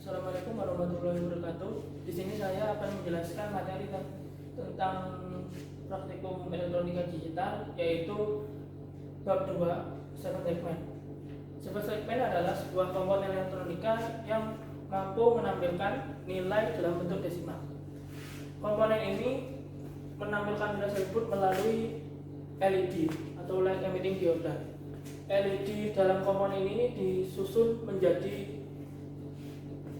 Assalamualaikum warahmatullahi wabarakatuh. Di sini saya akan menjelaskan materi tentang praktikum elektronika digital, yaitu bab 2, Seven segment. Seven segment adalah sebuah komponen elektronika yang mampu menampilkan nilai dalam bentuk desimal. Komponen ini menampilkan nilai tersebut melalui LED atau light emitting diode. LED dalam komponen ini disusun menjadi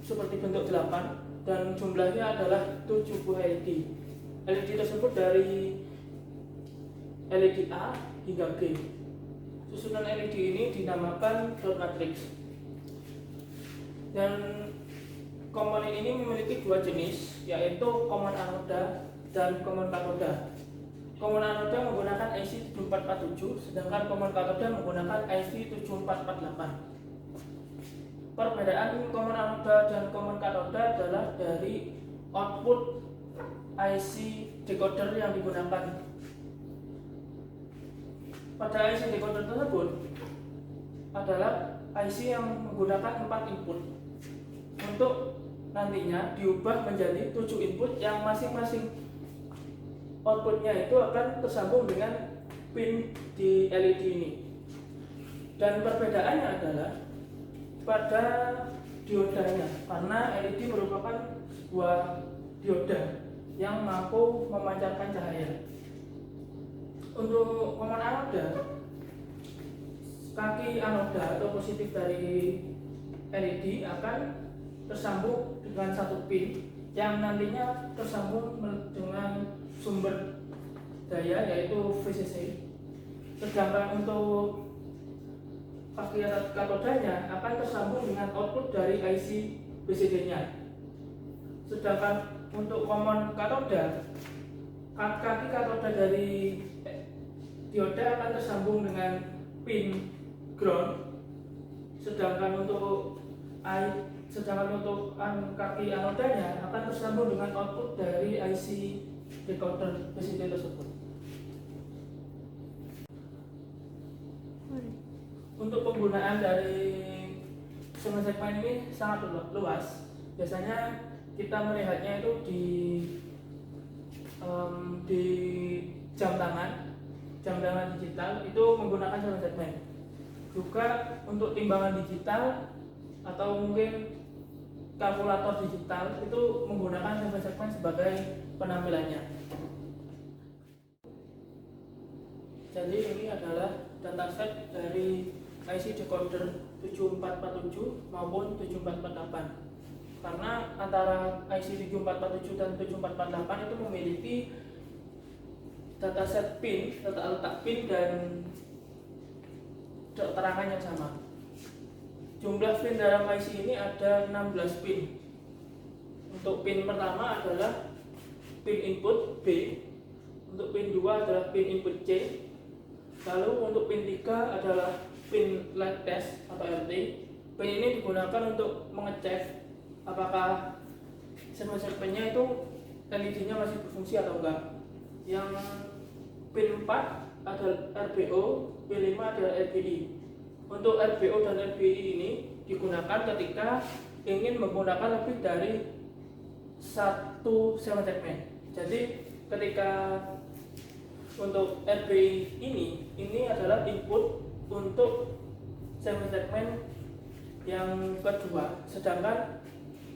seperti bentuk 8 dan jumlahnya adalah 7 buah LED. LED tersebut dari LED A hingga G. Susunan LED ini dinamakan dot matrix. Dan komponen ini memiliki dua jenis, yaitu common anoda dan common katoda. Common anoda menggunakan IC 7447, sedangkan common katoda menggunakan IC 7448. Perbedaan common anoda dan common katoda adalah dari output IC decoder yang digunakan. Pada IC decoder tersebut adalah IC yang menggunakan 4 input. Untuk nantinya diubah menjadi 7 input yang masing-masing outputnya itu akan tersambung dengan pin di LED ini. Dan perbedaannya adalah pada diodanya, karena LED merupakan sebuah dioda yang mampu memancarkan cahaya. Untuk common anoda, kaki anoda atau positif dari LED akan tersambung dengan satu pin yang nantinya tersambung dengan sumber daya yaitu VCC. Sedangkan untuk kaki katodanya akan tersambung dengan output dari IC BCD-nya. Sedangkan untuk common katoda, kaki katoda dari dioda akan tersambung dengan pin ground. Sedangkan untuk kaki anodanya akan tersambung dengan output dari IC decoder BCD tersebut. Untuk penggunaan dari seven segment ini sangat luas. Biasanya kita melihatnya itu di jam tangan digital itu menggunakan seven segment. Juga untuk timbangan digital atau mungkin kalkulator digital itu menggunakan seven segment sebagai penampilannya. Jadi ini adalah dataset dari IC decoder 7447 maupun 7448. Karena antara IC 7447 dan 7448 itu memiliki dataset pin, letak pin dan keterangan yang sama. Jumlah pin dalam IC ini ada 16 pin. Untuk pin pertama adalah pin input B, untuk pin 2 adalah pin input C. Lalu untuk pin 3 adalah pin light test atau LT. Pin ini digunakan untuk mengecek apakah segmen-segmennya itu LED-nya masih berfungsi atau enggak. Yang pin 4 adalah RBO, pin 5 adalah RBI. Untuk RBO dan RBI ini digunakan ketika ingin menggunakan lebih dari satu seven segment. Jadi ketika untuk RBI ini adalah input untuk seven segment yang kedua, sedangkan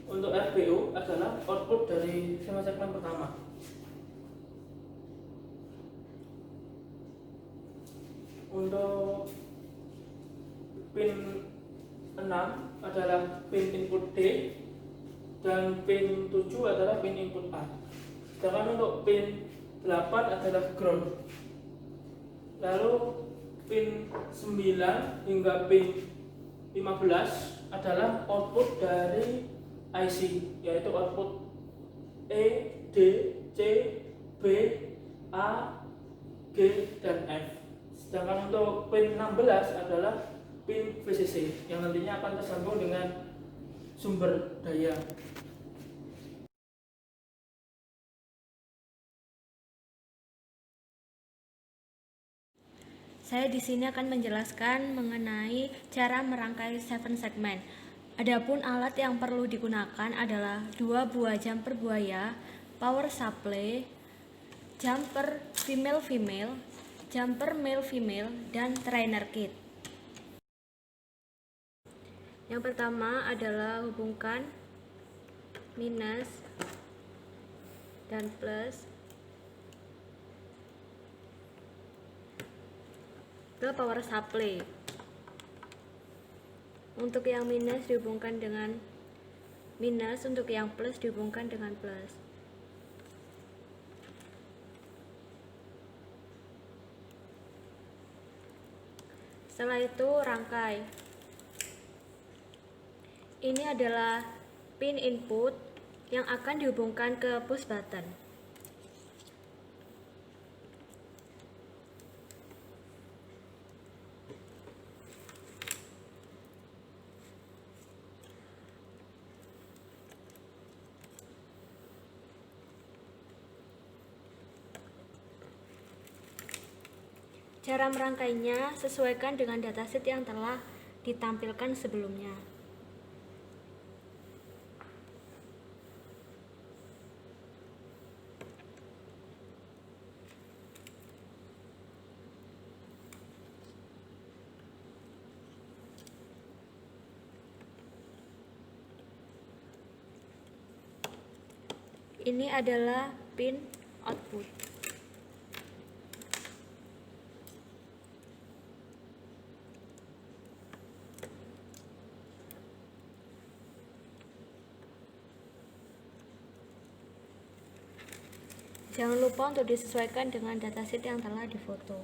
untuk RBO adalah output dari seven segment pertama. Untuk pin 6 adalah pin input D dan pin 7 adalah pin input A. Sedangkan untuk pin 8 adalah ground. Lalu pin 9 hingga pin 15 adalah output dari IC, yaitu output E, D, C, B, A, G, dan F. Sedangkan untuk pin 16 adalah pin VCC yang nantinya akan tersambung dengan sumber daya. Saya di sini akan menjelaskan mengenai cara merangkai seven segment. Adapun alat yang perlu digunakan adalah 2 buah jumper buaya, power supply, jumper female-female, jumper male-female, dan trainer kit. Yang pertama adalah hubungkan minus dan plus ke power supply. Untuk yang minus dihubungkan dengan minus, untuk yang plus dihubungkan dengan plus. Setelah itu rangkai. Ini adalah pin input yang akan dihubungkan ke push button. Cara merangkainya sesuaikan dengan datasheet yang telah ditampilkan sebelumnya. Ini adalah pin output. Jangan lupa untuk disesuaikan dengan datasheet yang telah difoto.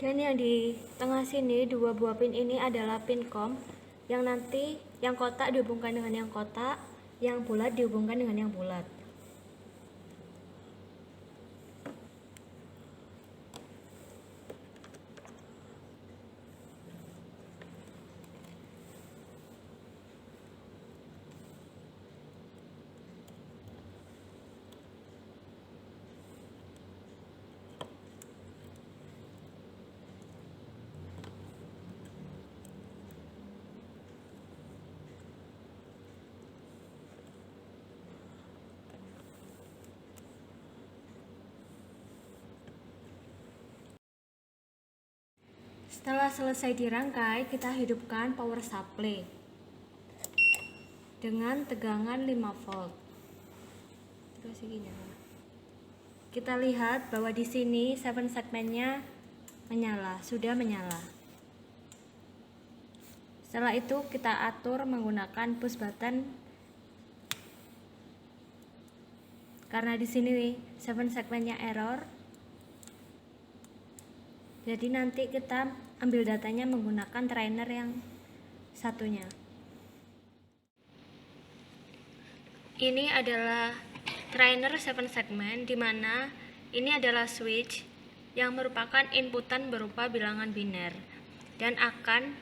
Dan yang di tengah sini, 2 buah pin ini adalah pin COM yang nanti yang kotak dihubungkan dengan yang kotak, yang bulat dihubungkan dengan yang bulat. Setelah selesai dirangkai, kita hidupkan power supply dengan tegangan 5 volt. Kita lihat bahwa di sini 7 segmennya menyala, sudah menyala. Setelah itu kita atur menggunakan push button. Karena di sini 7 segmennya error, jadi nanti kita ambil datanya menggunakan trainer yang satunya. Ini adalah trainer 7 segmen, di mana ini adalah switch yang merupakan inputan berupa bilangan biner dan akan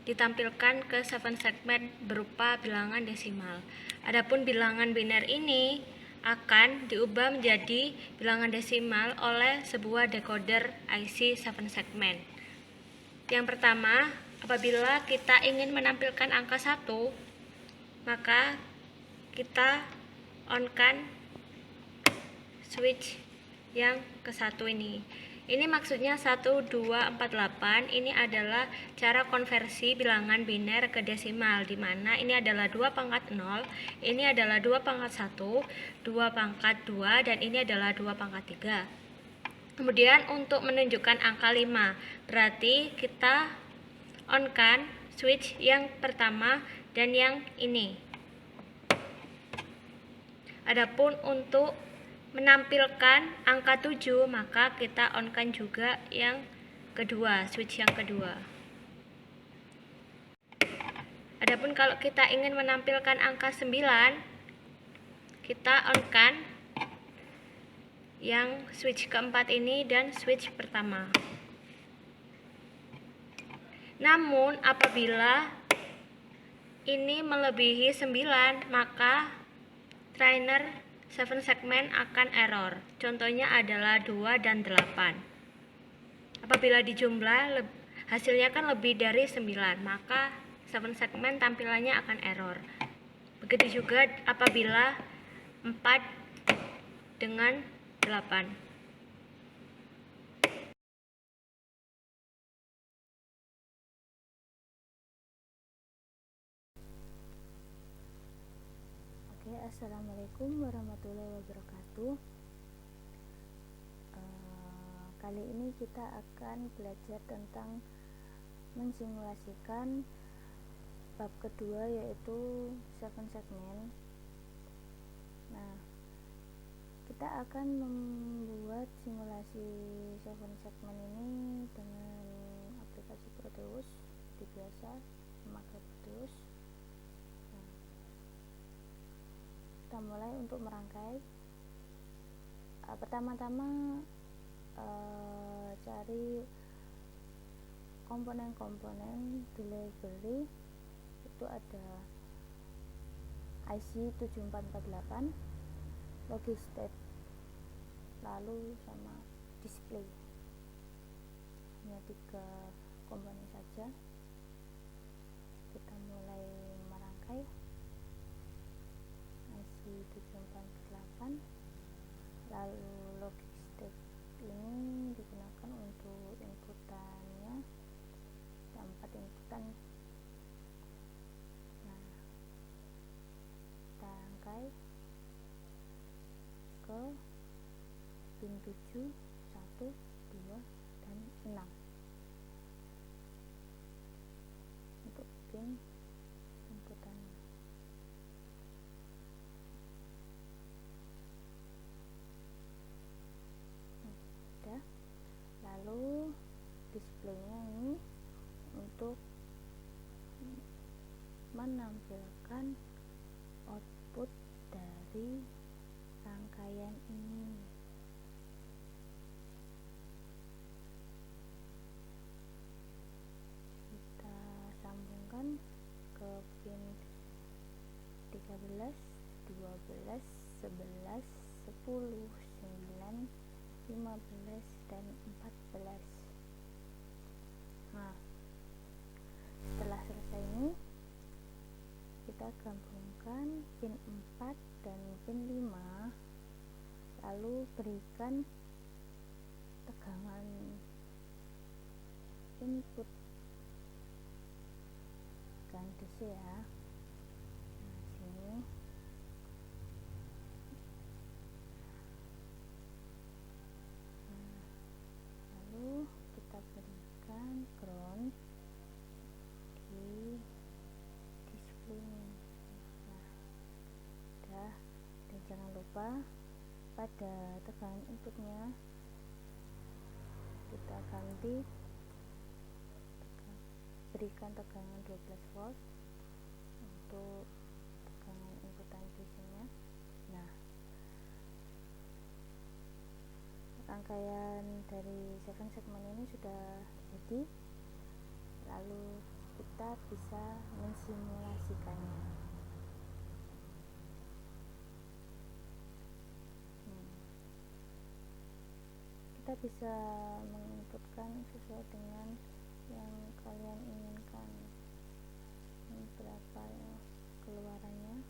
ditampilkan ke 7 segmen berupa bilangan desimal. Adapun bilangan biner ini akan diubah menjadi bilangan desimal oleh sebuah decoder IC 7 segmen. Yang pertama, apabila kita ingin menampilkan angka 1, maka kita on-kan switch yang ke-1 ini. Ini maksudnya 1248. Ini adalah cara konversi bilangan biner ke desimal, di mana ini adalah 2 pangkat 0, ini adalah 2 pangkat 1, 2 pangkat 2, dan ini adalah 2 pangkat 3. Kemudian untuk menunjukkan angka 5, berarti kita on-kan switch yang pertama dan yang ini. Adapun untuk menampilkan angka 7, maka kita on-kan juga yang kedua, switch yang kedua. Adapun kalau kita ingin menampilkan angka 9, kita on-kan yang switch keempat ini dan switch pertama. Namun apabila ini melebihi 9, maka trainer 7 segmen akan error. Contohnya adalah 2 dan 8. Apabila dijumlah hasilnya kan lebih dari 9, maka 7 segmen tampilannya akan error. Begitu juga apabila 4 dengan 8. Assalamualaikum warahmatullahi wabarakatuh. Kali ini kita akan belajar tentang mensimulasikan bab kedua, yaitu 7 segmen. Nah, kita akan membuat simulasi 7 segmen ini dengan aplikasi Proteus. Seperti biasa, memakai Proteus. Kita mulai untuk merangkai. Pertama-tama cari komponen-komponen di library. Itu ada IC 7448, logic state, lalu sama display. Hanya 3 komponen saja. Kita mulai merangkai. IC 7448, lalu logic state ini digunakan untuk inputannya, 4 inputan. Nah, kita rangkai ke pin 7, 1, 2, dan 6 untuk pin inputannya. Lalu displaynya ini untuk menampilkan output dari rangkaian ini. Kita sambungkan ke pin 13, 12, 11, 10, 9, 15, dan 14. Nah, setelah selesai ini, kita gabungkan pin 4 dan pin 5, lalu berikan tegangan input tegangan DC ya. Nah, sini kita berikan ground di display. Nah, dan jangan lupa pada tegangan inputnya kita ganti, berikan tegangan 12 volt untuk tegangan inputan DC-nya. Nah, rangkaian dari 7 segmen ini sudah jadi, lalu kita bisa mensimulasikannya. kita bisa menginputkan sesuai dengan yang kalian inginkan. Ini berapa ya keluarannya.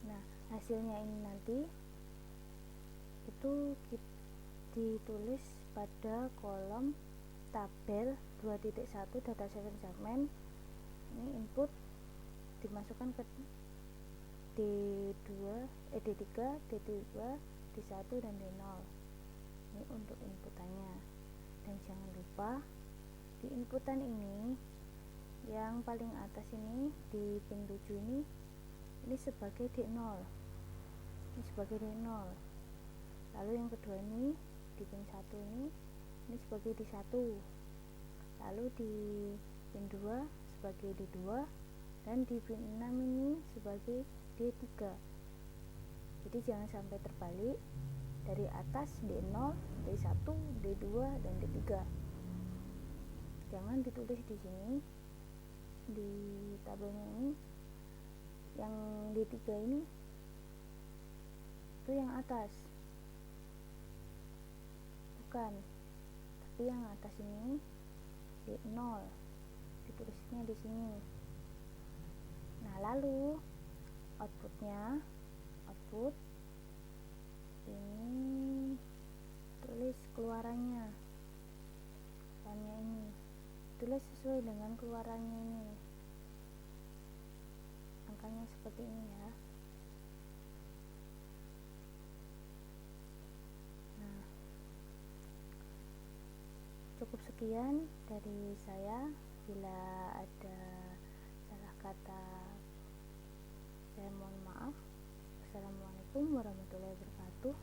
Nah, hasilnya ini nanti itu ditulis pada kolom tabel 2.1 data 7 segment. Ini input dimasukkan ke D2, D3, D2, D1 dan D0. Ini untuk inputannya. Dan jangan lupa di inputan ini yang paling atas ini di pin 7 ini sebagai D0. Ini sebagai D0. Lalu yang kedua ini di pin 1 ini sebagai D1. Lalu di pin 2 sebagai D2 dan di pin 6 ini sebagai D3. Jadi jangan sampai terbalik, dari atas D0, D1, D2 dan D3. Jangan ditulis di sini di tabelnya ini yang D3 ini itu yang atas, bukan, tapi yang atas ini D0 ditulisnya di sini. Nah, lalu output ini tulis keluarannya ini tulis sesuai dengan keluarannya ini, angkanya seperti ini ya. Nah, cukup sekian dari saya. Bila ada salah kata saya mohon maaf. Assalamualaikum warahmatullahi wabarakatuh.